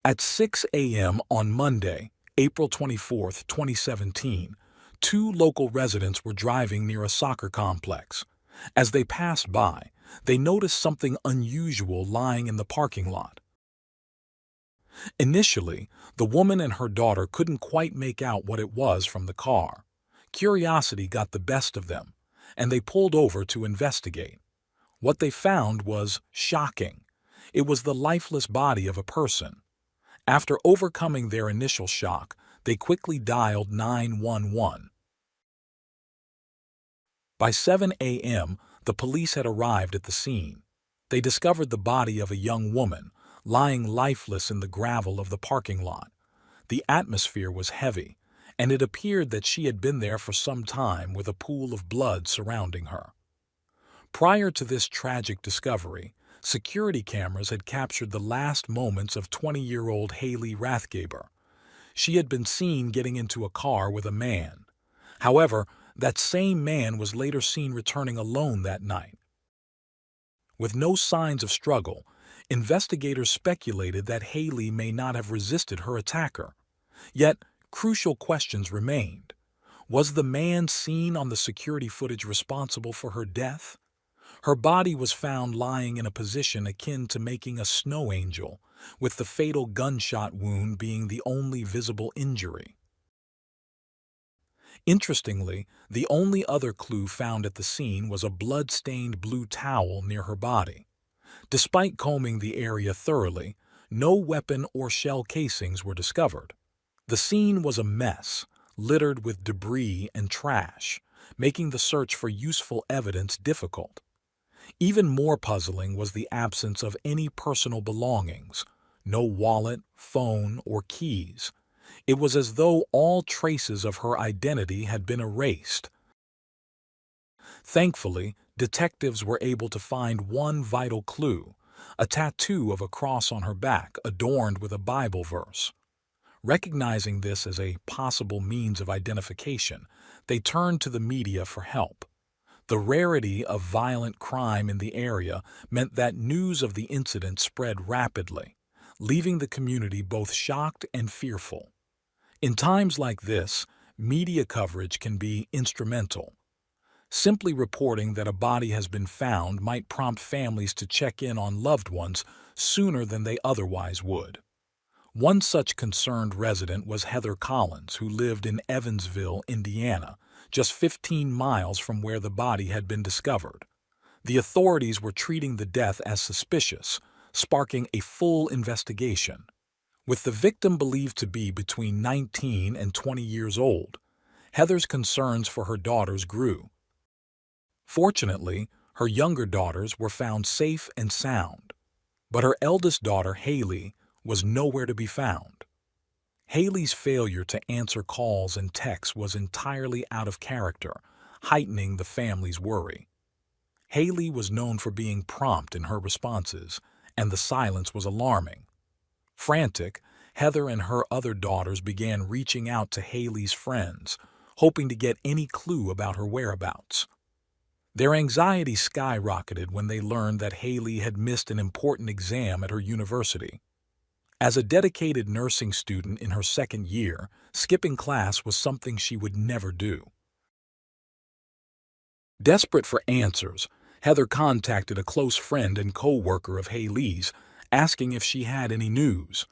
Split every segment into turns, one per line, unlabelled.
At 6 a.m. on Monday, April 24, 2017, two local residents were driving near a soccer complex. As they passed by, they noticed something unusual lying in the parking lot. Initially, the woman and her daughter couldn't quite make out what it was from the car. Curiosity got the best of them, and they pulled over to investigate. What they found was shocking. It was the lifeless body of a person. After overcoming their initial shock, they quickly dialed 911. By 7 a.m., the police had arrived at the scene. They discovered the body of a young woman, lying lifeless in the gravel of the parking lot. The atmosphere was heavy, and it appeared that she had been there for some time with a pool of blood surrounding her. Prior to this tragic discovery, security cameras had captured the last moments of 20-year-old Haley Rathgaber. She had been seen getting into a car with a man. However, that same man was later seen returning alone that night. With no signs of struggle, investigators speculated that Haley may not have resisted her attacker. Yet, crucial questions remained. Was the man seen on the security footage responsible for her death? Her body was found lying in a position akin to making a snow angel, with the fatal gunshot wound being the only visible injury. Interestingly, the only other clue found at the scene was a blood-stained blue towel near her body. Despite combing the area thoroughly, no weapon or shell casings were discovered. The scene was a mess, littered with debris and trash, making the search for useful evidence difficult. Even more puzzling was the absence of any personal belongings, no wallet, phone, or keys. It was as though all traces of her identity had been erased. Thankfully, detectives were able to find one vital clue, a tattoo of a cross on her back adorned with a Bible verse. Recognizing this as a possible means of identification, they turned to the media for help. The rarity of violent crime in the area meant that news of the incident spread rapidly, leaving the community both shocked and fearful. In times like this, media coverage can be instrumental. Simply reporting that a body has been found might prompt families to check in on loved ones sooner than they otherwise would. One such concerned resident was Heather Collins, who lived in Evansville, Indiana, just 15 miles from where the body had been discovered. The authorities were treating the death as suspicious, sparking a full investigation. With the victim believed to be between 19 and 20 years old, Heather's concerns for her daughters grew. Fortunately, her younger daughters were found safe and sound, but her eldest daughter, Haley, was nowhere to be found. Haley's failure to answer calls and texts was entirely out of character, heightening the family's worry. Haley was known for being prompt in her responses, and the silence was alarming. Frantic, Heather and her other daughters began reaching out to Haley's friends, hoping to get any clue about her whereabouts. Their anxiety skyrocketed when they learned that Haley had missed an important exam at her university. As a dedicated nursing student in her second year, skipping class was something she would never do. Desperate for answers, Heather contacted a close friend and co-worker of Haley's, asking if she had any news.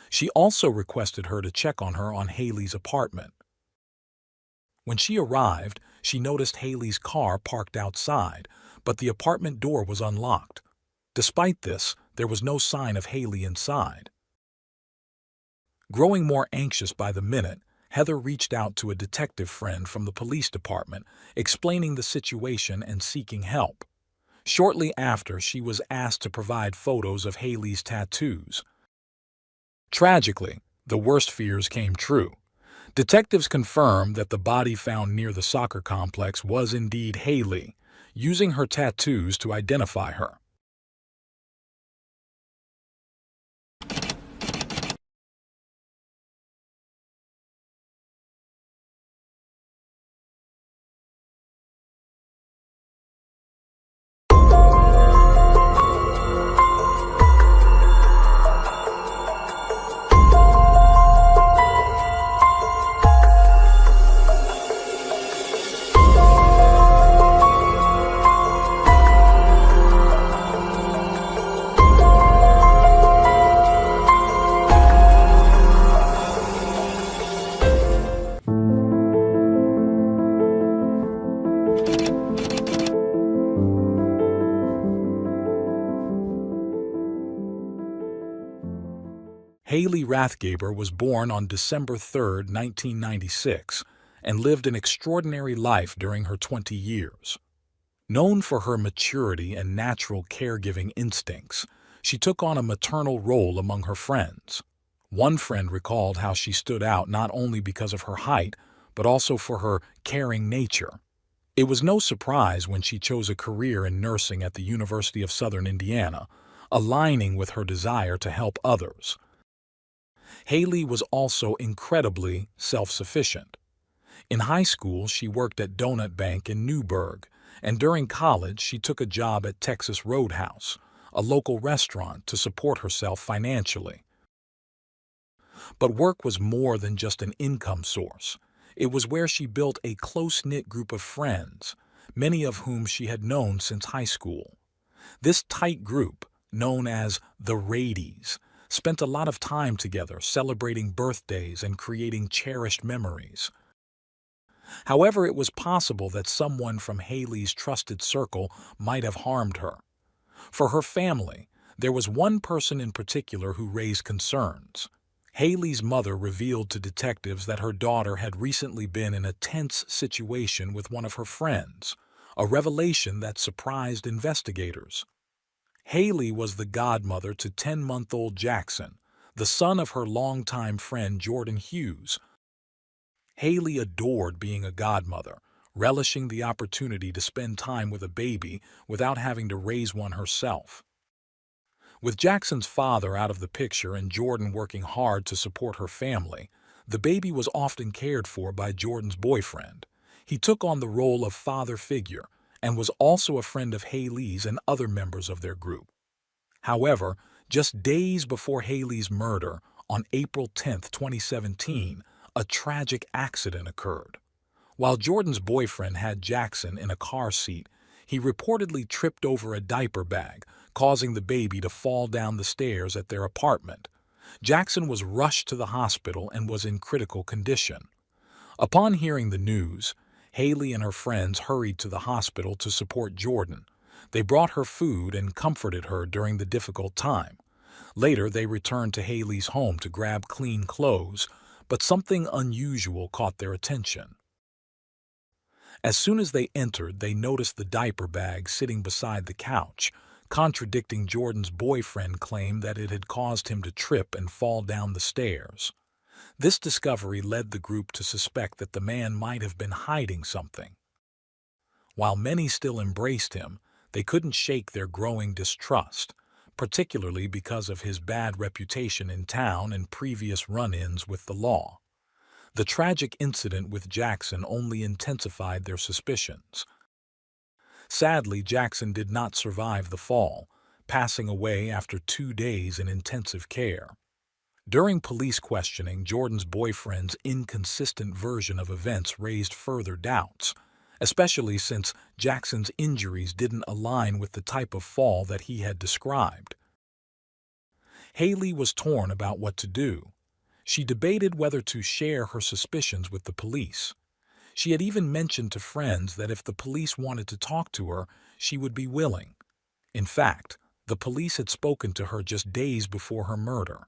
She also requested her to check on her on Haley's apartment. When she arrived, she noticed Haley's car parked outside, but the apartment door was unlocked. Despite this, there was no sign of Haley inside. Growing more anxious by the minute, Heather reached out to a detective friend from the police department, explaining the situation and seeking help. Shortly after, she was asked to provide photos of Haley's tattoos. Tragically, the worst fears came true. Detectives confirmed that the body found near the soccer complex was indeed Haley, using her tattoos to identify her. Haley Rathgaber was born on December 3, 1996, and lived an extraordinary life during her 20 years. Known for her maturity and natural caregiving instincts, she took on a maternal role among her friends. One friend recalled how she stood out not only because of her height, but also for her caring nature. It was no surprise when she chose a career in nursing at the University of Southern Indiana, aligning with her desire to help others. Haley was also incredibly self-sufficient. In high school, she worked at Donut Bank in Newburgh, and during college, she took a job at Texas Roadhouse, a local restaurant, to support herself financially. But work was more than just an income source. It was where she built a close-knit group of friends, many of whom she had known since high school. This tight group, known as the Radies, spent a lot of time together celebrating birthdays and creating cherished memories. However, it was possible that someone from Haley's trusted circle might have harmed her. For her family, there was one person in particular who raised concerns. Haley's mother revealed to detectives that her daughter had recently been in a tense situation with one of her friends, a revelation that surprised investigators. Haley was the godmother to 10-month-old Jackson, the son of her longtime friend Jordan Hughes. Haley adored being a godmother, relishing the opportunity to spend time with a baby without having to raise one herself. With Jackson's father out of the picture and Jordan working hard to support her family, the baby was often cared for by Jordan's boyfriend. He took on the role of father figure and was also a friend of Haley's and other members of their group. However, just days before Haley's murder, on April 10, 2017, a tragic accident occurred. While Jordan's boyfriend had Jackson in a car seat, he reportedly tripped over a diaper bag, causing the baby to fall down the stairs at their apartment. Jackson was rushed to the hospital and was in critical condition. Upon hearing the news, Haley and her friends hurried to the hospital to support Jordan. They brought her food and comforted her during the difficult time. Later, they returned to Haley's home to grab clean clothes, but something unusual caught their attention. As soon as they entered, they noticed the diaper bag sitting beside the couch, contradicting Jordan's boyfriend's claim that it had caused him to trip and fall down the stairs. This discovery led the group to suspect that the man might have been hiding something. While many still embraced him, they couldn't shake their growing distrust, particularly because of his bad reputation in town and previous run-ins with the law. The tragic incident with Jackson only intensified their suspicions. Sadly, Jackson did not survive the fall, passing away after 2 days in intensive care. During police questioning, Jordan's boyfriend's inconsistent version of events raised further doubts, especially since Jackson's injuries didn't align with the type of fall that he had described. Haley was torn about what to do. She debated whether to share her suspicions with the police. She had even mentioned to friends that if the police wanted to talk to her, she would be willing. In fact, the police had spoken to her just days before her murder.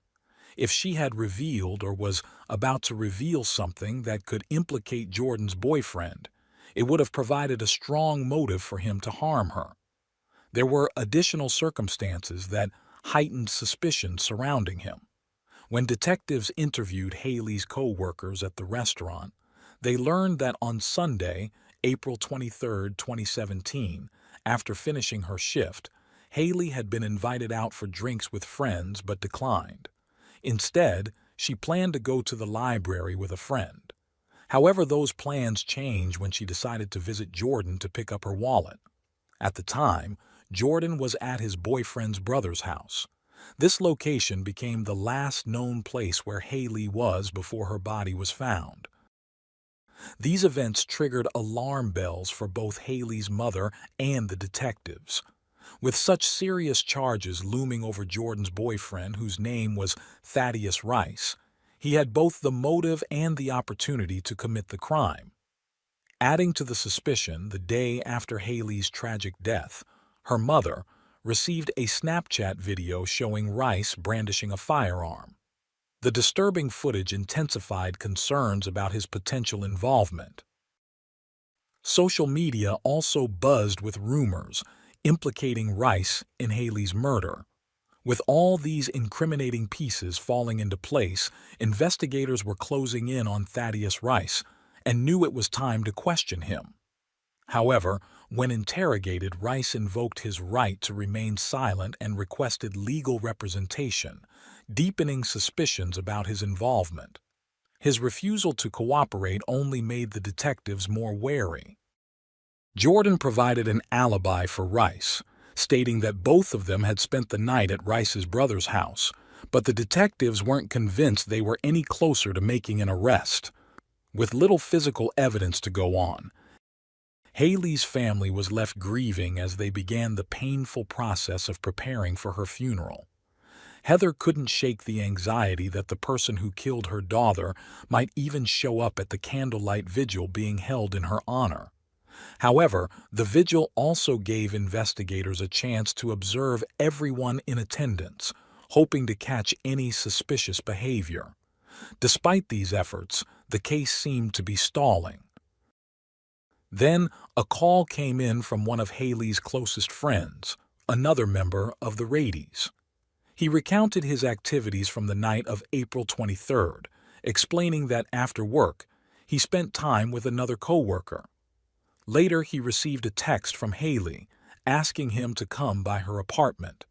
If she had revealed or was about to reveal something that could implicate Jordan's boyfriend, it would have provided a strong motive for him to harm her. There were additional circumstances that heightened suspicion surrounding him. When detectives interviewed Haley's co-workers at the restaurant, they learned that on Sunday, April 23, 2017, after finishing her shift, Haley had been invited out for drinks with friends but declined. Instead, she planned to go to the library with a friend. However, those plans changed when she decided to visit Jordan to pick up her wallet. At the time, Jordan was at his boyfriend's brother's house. This location became the last known place where Haley was before her body was found. These events triggered alarm bells for both Haley's mother and the detectives. With such serious charges looming over Jordan's boyfriend, whose name was Thaddeus Rice, he had both the motive and the opportunity to commit the crime. Adding to the suspicion, the day after Haley's tragic death, her mother received a Snapchat video showing Rice brandishing a firearm. The disturbing footage intensified concerns about his potential involvement. Social media also buzzed with rumors implicating Rice in Haley's murder. With all these incriminating pieces falling into place, investigators were closing in on Thaddeus Rice and knew it was time to question him. However, when interrogated, Rice invoked his right to remain silent and requested legal representation, deepening suspicions about his involvement. His refusal to cooperate only made the detectives more wary. Jordan provided an alibi for Rice, stating that both of them had spent the night at Rice's brother's house, but the detectives weren't convinced they were any closer to making an arrest. With little physical evidence to go on, Haley's family was left grieving as they began the painful process of preparing for her funeral. Heather couldn't shake the anxiety that the person who killed her daughter might even show up at the candlelight vigil being held in her honor. However, the vigil also gave investigators a chance to observe everyone in attendance, hoping to catch any suspicious behavior. Despite these efforts, the case seemed to be stalling. Then, a call came in from one of Haley's closest friends, another member of the Radies. He recounted his activities from the night of April 23rd, explaining that after work, he spent time with another coworker. Later, he received a text from Haley, asking him to come by her apartment.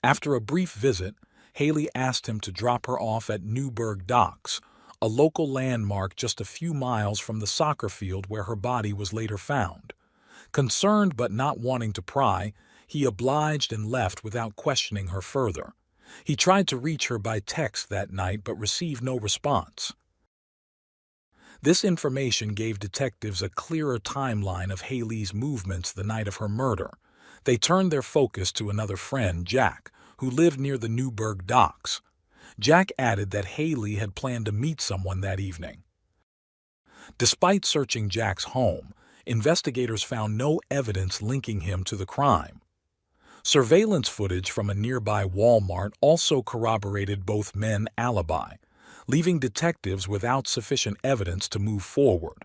After a brief visit, Haley asked him to drop her off at Newburgh Docks, a local landmark just a few miles from the soccer field where her body was later found. Concerned but not wanting to pry, he obliged and left without questioning her further. He tried to reach her by text that night but received no response. This information gave detectives a clearer timeline of Haley's movements the night of her murder. They turned their focus to another friend, Jack, who lived near the Newburgh Docks. Jack added that Haley had planned to meet someone that evening. Despite searching Jack's home, investigators found no evidence linking him to the crime. Surveillance footage from a nearby Walmart also corroborated both men's alibi, leaving detectives without sufficient evidence to move forward.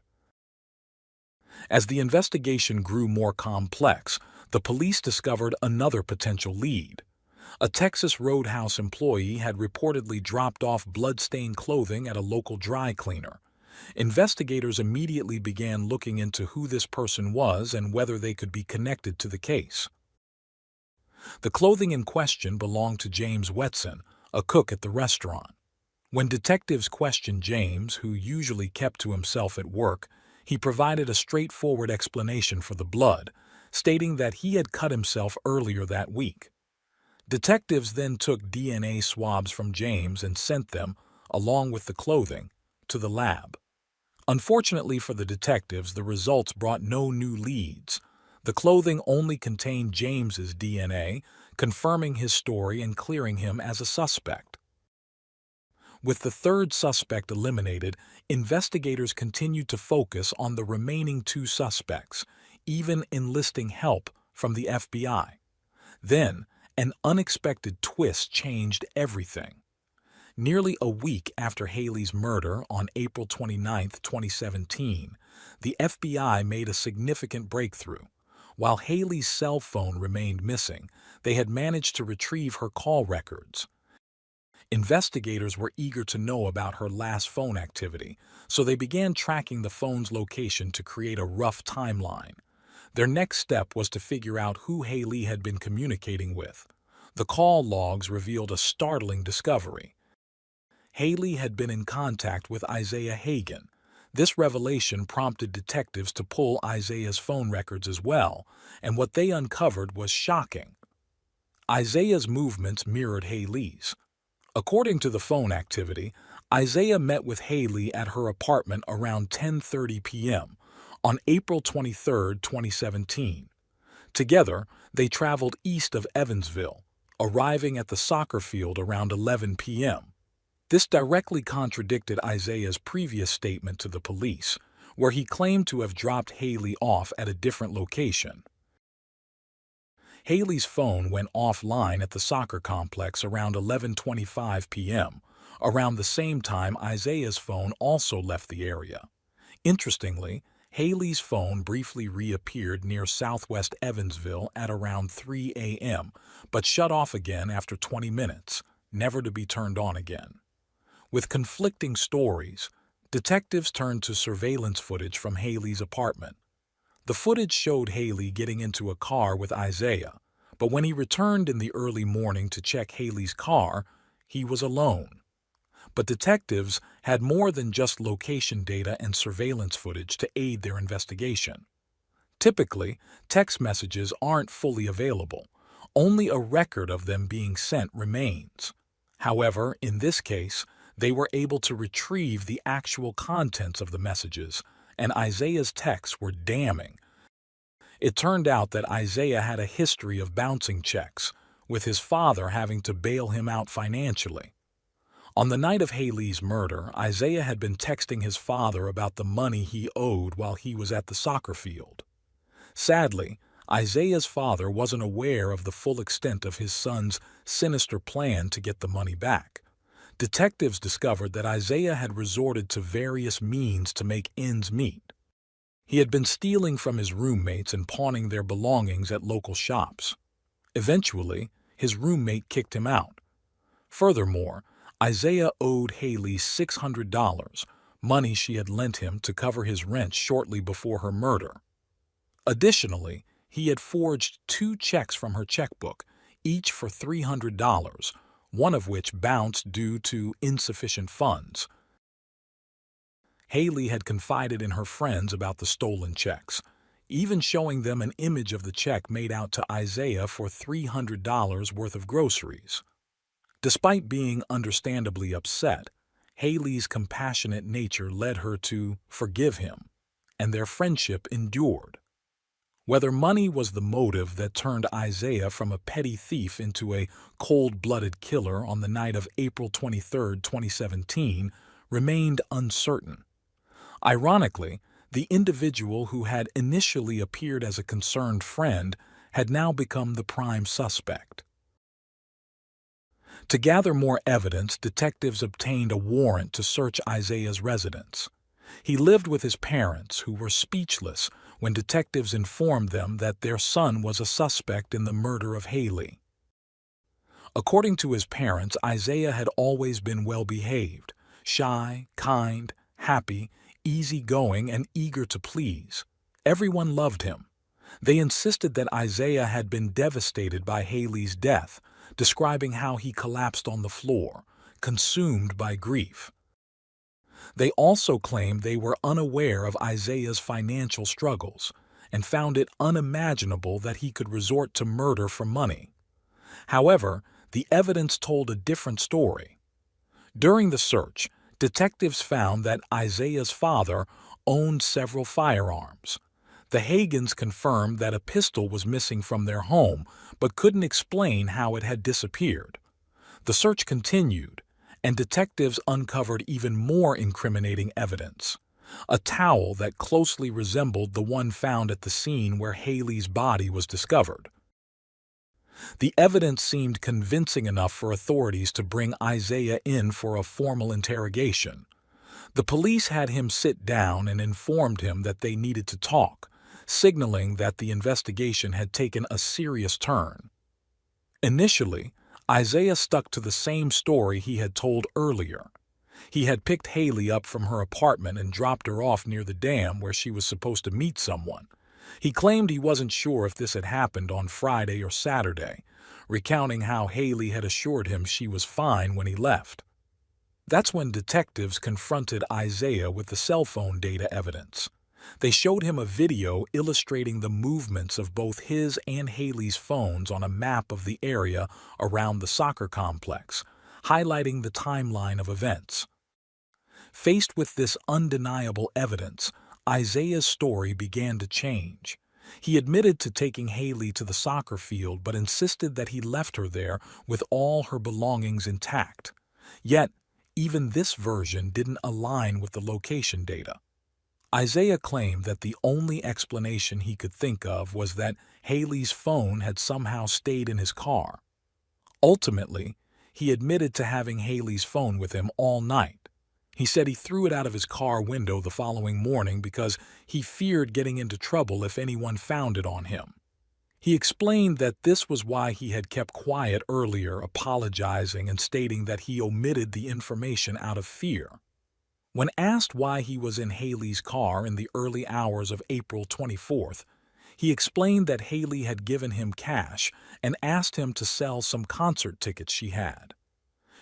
As the investigation grew more complex, the police discovered another potential lead. A Texas Roadhouse employee had reportedly dropped off blood-stained clothing at a local dry cleaner. Investigators immediately began looking into who this person was and whether they could be connected to the case. The clothing in question belonged to James Wetson, a cook at the restaurant. When detectives questioned James, who usually kept to himself at work, he provided a straightforward explanation for the blood, stating that he had cut himself earlier that week. Detectives then took DNA swabs from James and sent them, along with the clothing, to the lab. Unfortunately for the detectives, the results brought no new leads. The clothing only contained James's DNA, confirming his story and clearing him as a suspect. With the third suspect eliminated, investigators continued to focus on the remaining two suspects, even enlisting help from the FBI. Then, an unexpected twist changed everything. Nearly a week after Haley's murder on April 29, 2017, the FBI made a significant breakthrough. While Haley's cell phone remained missing, they had managed to retrieve her call records. Investigators were eager to know about her last phone activity, so they began tracking the phone's location to create a rough timeline. Their next step was to figure out who Haley had been communicating with. The call logs revealed a startling discovery. Haley had been in contact with Isaiah Hagen. This revelation prompted detectives to pull Isaiah's phone records as well, and what they uncovered was shocking. Isaiah's movements mirrored Haley's. According to the phone activity, Isaiah met with Haley at her apartment around 10:30 p.m. on April 23, 2017. Together, they traveled east of Evansville, arriving at the soccer field around 11 p.m. This directly contradicted Isaiah's previous statement to the police, where he claimed to have dropped Haley off at a different location. Haley's phone went offline at the soccer complex around 11:25 p.m., Around the same time, Isaiah's phone also left the area. Interestingly, Haley's phone briefly reappeared near southwest Evansville at around 3 a.m., but shut off again after 20 minutes, never to be turned on again. With conflicting stories, detectives turned to surveillance footage from Haley's apartment. The footage showed Haley getting into a car with Isaiah, but when he returned in the early morning to check Haley's car, he was alone. But detectives had more than just location data and surveillance footage to aid their investigation. Typically, text messages aren't fully available. Only a record of them being sent remains. However, in this case, they were able to retrieve the actual contents of the messages, and Isaiah's texts were damning. It turned out that Isaiah had a history of bouncing checks, with his father having to bail him out financially. On the night of Haley's murder, Isaiah had been texting his father about the money he owed while he was at the soccer field. Sadly, Isaiah's father wasn't aware of the full extent of his son's sinister plan to get the money back. Detectives discovered that Isaiah had resorted to various means to make ends meet. He had been stealing from his roommates and pawning their belongings at local shops. Eventually, his roommate kicked him out. Furthermore, Isaiah owed Haley $600, money she had lent him to cover his rent shortly before her murder. Additionally, he had forged 2 checks from her checkbook, each for $300, one of which bounced due to insufficient funds. Haley had confided in her friends about the stolen checks, even showing them an image of the check made out to Isaiah for $300 worth of groceries. Despite being understandably upset, Haley's compassionate nature led her to forgive him, and their friendship endured. Whether money was the motive that turned Isaiah from a petty thief into a cold-blooded killer on the night of April 23, 2017, remained uncertain. Ironically, the individual who had initially appeared as a concerned friend had now become the prime suspect. To gather more evidence, detectives obtained a warrant to search Isaiah's residence. He lived with his parents, who were speechless when detectives informed them that their son was a suspect in the murder of Haley. According to his parents, Isaiah had always been well-behaved, shy, kind, happy, easygoing, and eager to please. Everyone loved him. They insisted that Isaiah had been devastated by Haley's death, describing how he collapsed on the floor, consumed by grief. They also claimed they were unaware of Isaiah's financial struggles and found it unimaginable that he could resort to murder for money. However, the evidence told a different story. During the search, detectives found that Isaiah's father owned several firearms. The Hagans confirmed that a pistol was missing from their home, but couldn't explain how it had disappeared. The search continued, and detectives uncovered even more incriminating evidence. A towel that closely resembled the one found at the scene where Haley's body was discovered. The evidence seemed convincing enough for authorities to bring Isaiah in for a formal interrogation. The police had him sit down and informed him that they needed to talk, signaling that the investigation had taken a serious turn. Initially, Isaiah stuck to the same story he had told earlier. He had picked Haley up from her apartment and dropped her off near the dam where she was supposed to meet someone. He claimed he wasn't sure if this had happened on Friday or Saturday, recounting how Haley had assured him she was fine when he left. That's when detectives confronted Isaiah with the cell phone data evidence. They showed him a video illustrating the movements of both his and Haley's phones on a map of the area around the soccer complex, highlighting the timeline of events. Faced with this undeniable evidence, Isaiah's story began to change. He admitted to taking Haley to the soccer field but insisted that he left her there with all her belongings intact. Yet, even this version didn't align with the location data. Isaiah claimed that the only explanation he could think of was that Haley's phone had somehow stayed in his car. Ultimately, he admitted to having Haley's phone with him all night. He said he threw it out of his car window the following morning because he feared getting into trouble if anyone found it on him. He explained that this was why he had kept quiet earlier, apologizing and stating that he omitted the information out of fear. When asked why he was in Haley's car in the early hours of April 24th, he explained that Haley had given him cash and asked him to sell some concert tickets she had.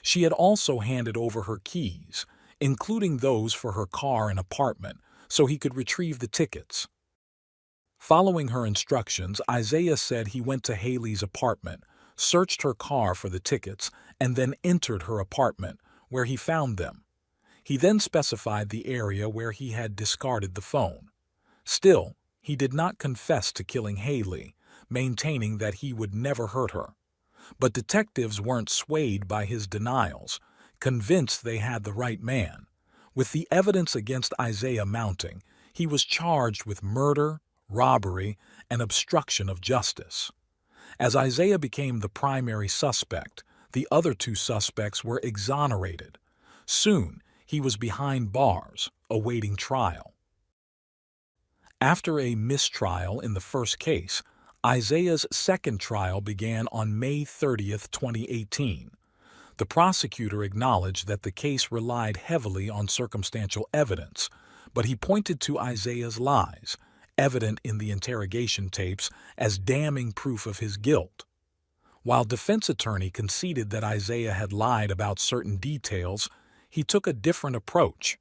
She had also handed over her keys, including those for her car and apartment, so he could retrieve the tickets. Following her instructions, Isaiah said he went to Haley's apartment, searched her car for the tickets, and then entered her apartment, where he found them. He then specified the area where he had discarded the phone. Still, he did not confess to killing Haley, maintaining that he would never hurt her. But detectives weren't swayed by his denials, convinced they had the right man. With the evidence against Isaiah mounting, he was charged with murder, robbery, and obstruction of justice. As Isaiah became the primary suspect, the other two suspects were exonerated. Soon, he was behind bars, awaiting trial. After a mistrial in the first case, Isaiah's second trial began on May 30, 2018. The prosecutor acknowledged that the case relied heavily on circumstantial evidence, but he pointed to Isaiah's lies, evident in the interrogation tapes, as damning proof of his guilt. While defense attorney conceded that Isaiah had lied about certain details, he took a different approach.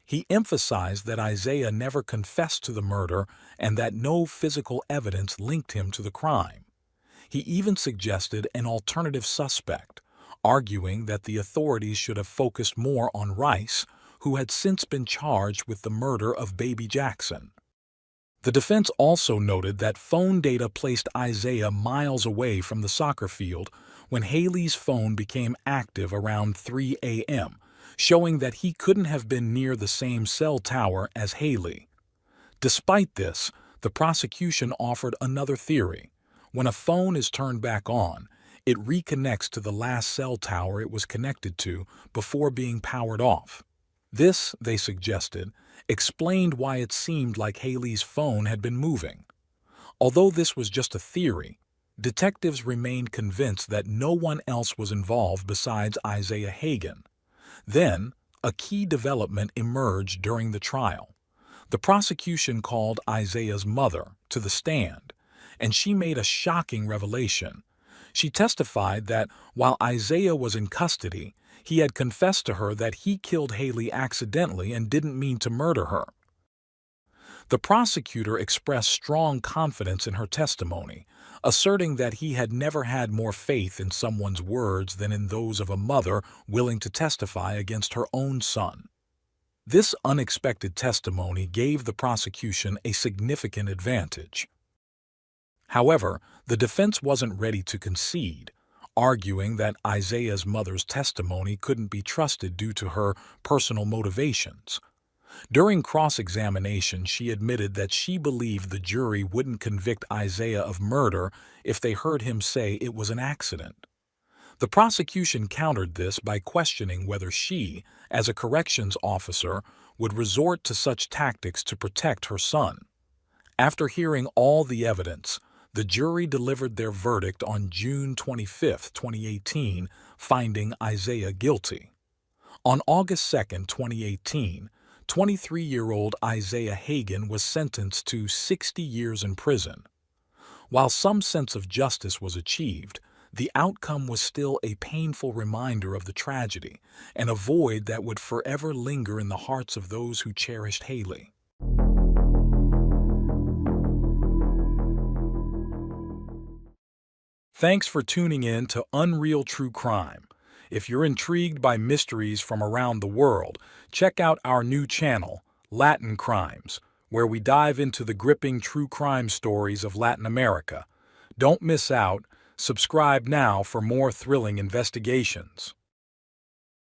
He emphasized that Isaiah never confessed to the murder and that no physical evidence linked him to the crime. He even suggested an alternative suspect, arguing that the authorities should have focused more on Rice, who had since been charged with the murder of baby Jackson. The defense also noted that phone data placed Isaiah miles away from the soccer field when Haley's phone became active around 3 a.m., showing that he couldn't have been near the same cell tower as Haley. Despite this, the prosecution offered another theory. When a phone is turned back on, it reconnects to the last cell tower it was connected to before being powered off. This, they suggested, explained why it seemed like Haley's phone had been moving. Although this was just a theory, detectives remained convinced that no one else was involved besides Isaiah Hagen. Then, a key development emerged during the trial. The prosecution called Isaiah's mother to the stand, and she made a shocking revelation. She testified that while Isaiah was in custody, he had confessed to her that he killed Haley accidentally and didn't mean to murder her. The prosecutor expressed strong confidence in her testimony, asserting that he had never had more faith in someone's words than in those of a mother willing to testify against her own son. This unexpected testimony gave the prosecution a significant advantage. However, the defense wasn't ready to concede, arguing that Isaiah's mother's testimony couldn't be trusted due to her personal motivations. During cross-examination, she admitted that she believed the jury wouldn't convict Isaiah of murder if they heard him say it was an accident. The prosecution countered this by questioning whether she, as a corrections officer, would resort to such tactics to protect her son. After hearing all the evidence, the jury delivered their verdict on June 25, 2018, finding Isaiah guilty. On August 2, 2018, 23-year-old Isaiah Hagen was sentenced to 60 years in prison. While some sense of justice was achieved, the outcome was still a painful reminder of the tragedy and a void that would forever linger in the hearts of those who cherished Haley. Thanks for tuning in to Unreal True Crime. If you're intrigued by mysteries from around the world, check out our new channel, Latin Crimes, where we dive into the gripping true crime stories of Latin America. Don't miss out. Subscribe now for more thrilling investigations.